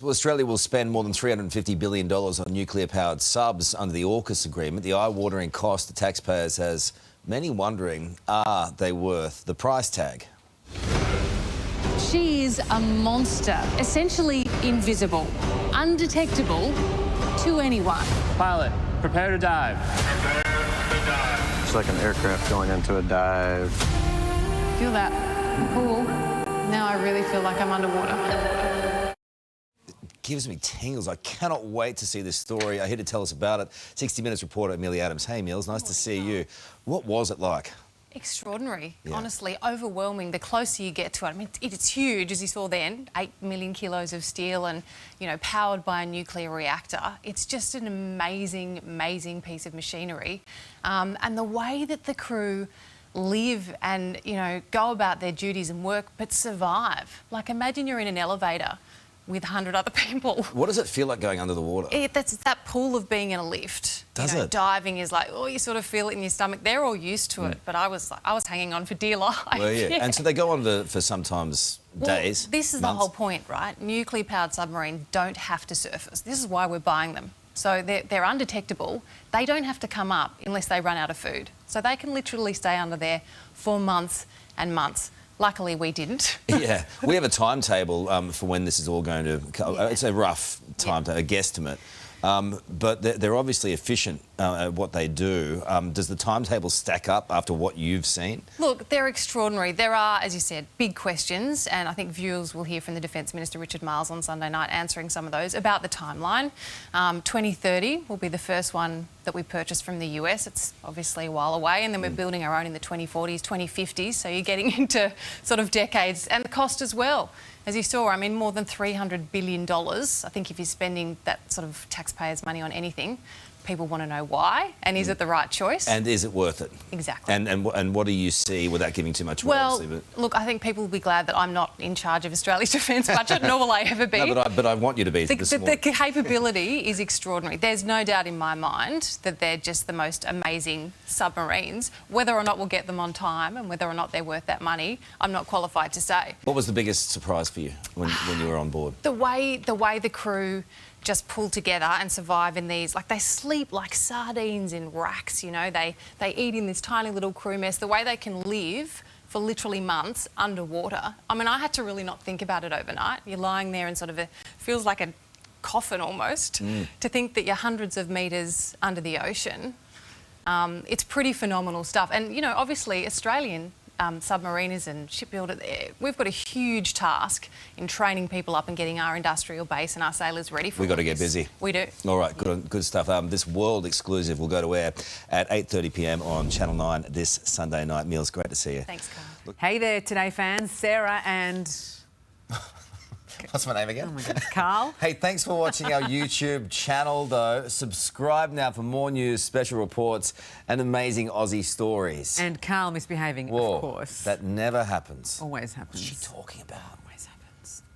Well, Australia will spend more than $350 billion on nuclear-powered subs under the AUKUS agreement. The eye-watering cost to taxpayers has many wondering, are they worth the price tag? She is a monster, essentially invisible, undetectable to anyone. Pilot, prepare to dive. It's like an aircraft going into a dive. Feel that pull? Now I really feel like I'm underwater. Gives me tingles. I cannot wait to see this story. Here to tell us about it, 60 Minutes reporter Amelia Adams. Hey, Mills, nice to see you. What was it like? Extraordinary, Yeah. Honestly, overwhelming. The closer you get to it, I mean, it's huge, as you saw then, 8 million kilos of steel and, powered by a nuclear reactor. It's just an amazing, amazing piece of machinery. And the way that the crew live and, go about their duties and work, but survive. Like, imagine you're in an elevator with 100 other people. What does it feel like going under the water? That's that pull of being in a lift. Does it? Diving is like, you sort of feel it in your stomach. They're all used to it, but I was hanging on for dear life. Well, yeah. And so they go on for sometimes days, This is months. the whole point, right? Nuclear-powered submarines don't have to surface. This is why we're buying them. So they're undetectable. They don't have to come up unless they run out of food. So they can literally stay under there for months and months. Luckily, we didn't. Yeah, we have a timetable for when this is all going to... It's a rough timetable, a guesstimate. But they're obviously efficient at what they do. Does the timetable stack up after what you've seen? Look, they're extraordinary. There are, as you said, big questions, and I think viewers will hear from the Defence Minister, Richard Marles, on Sunday night answering some of those about the timeline. 2030 will be the first one that we purchase from the US. It's obviously a while away, and then we're building our own in the 2040s, 2050s, so you're getting into sort of decades, and the cost as well. As you saw, I mean, more than $300 billion. I think if you're spending that sort of taxpayers' money on anything, people want to know why, and is it the right choice? And is it worth it? Exactly. And what do you see, without giving too much away? Well, obviously, look, I think people will be glad that I'm not in charge of Australia's defence budget, nor will I ever be. No, but I want you to be this morning. The capability is extraordinary. There's no doubt in my mind that they're just the most amazing submarines. Whether or not we'll get them on time and whether or not they're worth that money, I'm not qualified to say. What was the biggest surprise for you when you were on board? The way the crew just pull together and survive in these, like, they sleep like sardines in racks, they eat in this tiny little crew mess. The way they can live for literally months underwater. I mean, I had to really not think about it overnight. You're lying there in sort of feels like a coffin almost, to think that you're hundreds of metres under the ocean. It's pretty phenomenal stuff. And, obviously Australian submariners and shipbuilders, we've got a huge task in training people up and getting our industrial base and our sailors ready for it. We've got to get busy. We do. All right, good stuff. This world exclusive will go to air at 8:30 p.m. on Channel 9 this Sunday night. Mills, great to see you. Thanks, Carl. Hey there, Today fans. Sarah and... What's my name again? Oh my God, Carl. Hey, thanks for watching our YouTube channel, though. Subscribe now for more news, special reports and amazing Aussie stories. And Carl misbehaving, Whoa, of course. that never happens. Always happens. What's she talking about?